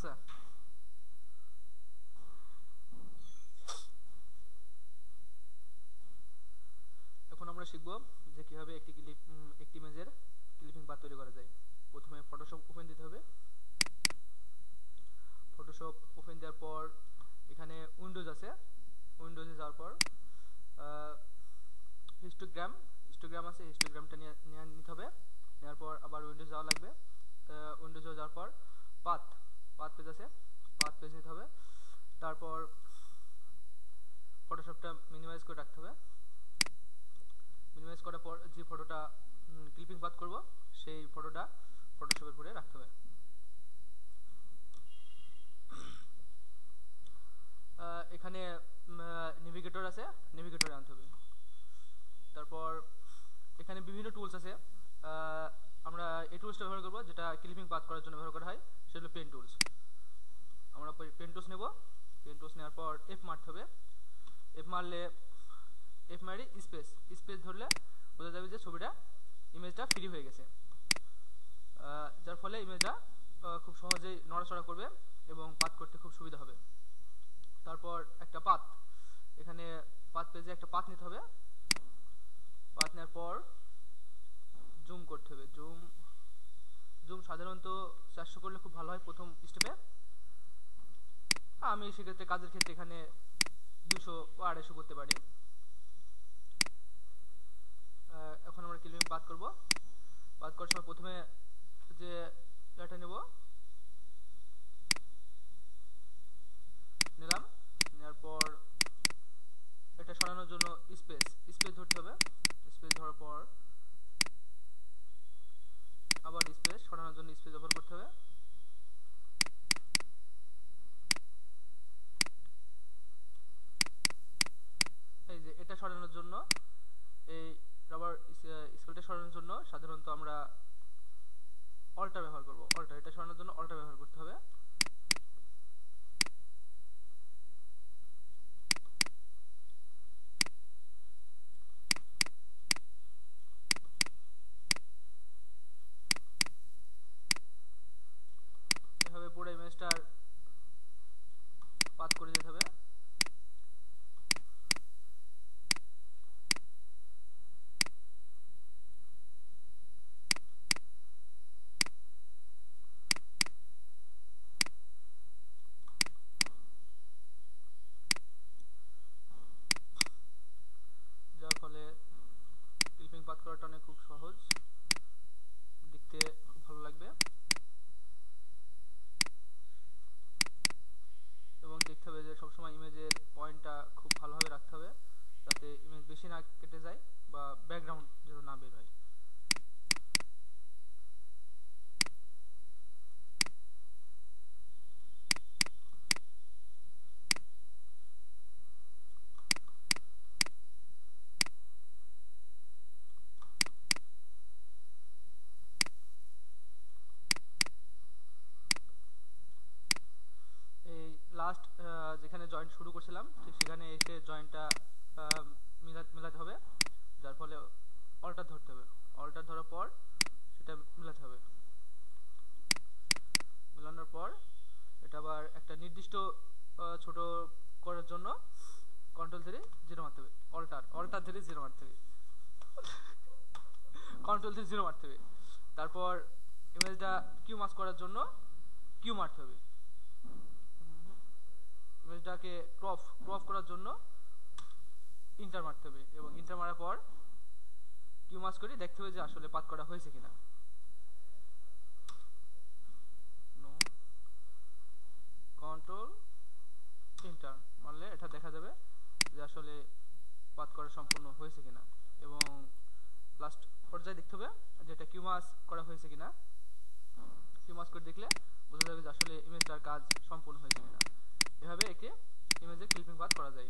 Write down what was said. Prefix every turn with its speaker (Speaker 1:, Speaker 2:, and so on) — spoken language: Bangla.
Speaker 1: লাগছে? এখন আমরা শিখব যে কিভাবে একটি ইমেজের ক্লিপিং পাথ তৈরি করা যায়। প্রথমে ফটোশপ ওপেন দিতে হবে। ফটোশপ ওপেন দেওয়ার পর এখানে উইন্ডোজ আছে, উইন্ডোজে যাওয়ার পর হিস্টোগ্রাম আছে, হিস্টোগ্রামটা নিতে হবে। নেওয়ার পর আবার উইন্ডোজ যাওয়া লাগবে। উইন্ডোজে যাওয়ার পর পাথ পেজ আছে, পাথ পেজ নিতে হবে। তারপর ফটোশপটা মিনিমাইজ করে রাখতে হবে। মিনিমাইজ করার পর যে ফটোটা ক্লিপিং পাথ করব সেই ফটোটা ফটোশপের উপরে রাখতে হবে। এখানে নেভিগেটর আছে, নেভিগেটরে আনতে হবে। তারপর এখানে বিভিন্ন টুলস আছে। আমরা এই টুলসটা ব্যবহার করব যেটা ক্লিপিং পাথ করার জন্য ব্যবহার করা হয়, সেটা হলো পেন টুলস। আমরা পেন টুলস নেব। পেন টুলস নেওয়ার পর এফ মারতে হবে। এফ মারলে স্পেস ধরলে বোঝা যাবে যে ছবিটা ইমেজটা ফ্রি হয়ে গেছে, যার ফলে ইমেজটা খুব সহজেই নড়াচড়া করবে এবং পাথ করতে খুব সুবিধা হবে। তারপর একটা পাথ, এখানে পাথ পেজে একটা পাথ নিতে হবে। পাথ নেওয়ার পর জুম করতে হবে। জুম সাধারণত 400 করলে খুব ভালো হয় প্রথম স্টেপে। আমি সেক্ষেত্রে কাজের ক্ষেত্রে এখানে 200 বা 250 করতে পারি। এখন আমরা ক্লিপিং পাথ করব। পাথ করার সময় প্রথমে যে এটা নেব, নিলাম। নেওয়ার পর এটা সরানোর জন্য স্পেস ধরতে হবে। স্পেস ধরার পর আবার স্পেস সরানোর জন্য স্পেস ব্যবহার করতে হবে। এই যে এটা সরানোর জন্য, এই রাবার স্কেলটা সরানোর জন্য সাধারণত আমরা অল্টা ব্যবহার করব। এটা সরানোর জন্য অল্টা ব্যবহার করতে হবে। এভাবে পুরো ইমেজটার পাথ করে যেতে হবে। যার ফলে ক্লিপিং পাথ করাটা অনেক খুব সহজ, দেখতে খুব ভালো লাগবে এবং দেখতে হবে যে সবসময় ইমেজের পয়েন্টটা খুব ভালোভাবে রাখতে হবে, যাতে ইমেজ বেশি না কেটে যায় বা ব্যাকগ্রাউন্ড যেন না বের হয়। এই লাস্ট যেখানে জয়েন্ট শুরু করছিলাম ঠিক সেখানে এসে জয়েন্টটা মেলাতে হবে, যার ফলে অল্টার ধরতে হবে। অল্টার ধরার পর সেটা মেলাতে হবে। মেলানোর পর এটা আবার একটা নির্দিষ্ট ছোট করার জন্য কন্ট্রোল ধরে 0 মারতে হবে। অল্টার ধরে 0 মারতে হবে। কন্ট্রোল ধরে 0 মারতে হবে। তারপর ইমেজটা কিউ মাস্ক করার জন্য কিউ মারতে হবে। ইমেজটাকে ক্রপ করার জন্য ইন্টার মারতে হবে এবং ইন্টার মারার পর কিউ মাস্ক করে দেখতে হবে যে আসলে পাথ করা হয়েছে কিনা। কন্ট্রোল ইন্টার মারলে এটা দেখা যাবে যে আসলে পাথ করা সম্পূর্ণ হয়েছে কিনা এবং লাস্ট পর্যায়ে দেখতে হবে যে এটা কিউ মাস্ক করা হয়েছে কিনা। কিউ মাস্ক করে দেখলে বোঝা যাবে যে আসলে ইমেজটার কাজ সম্পূর্ণ হয়েছে কিনা। এভাবে একে ইমেজের ক্লিপিং পাথ করা যায়।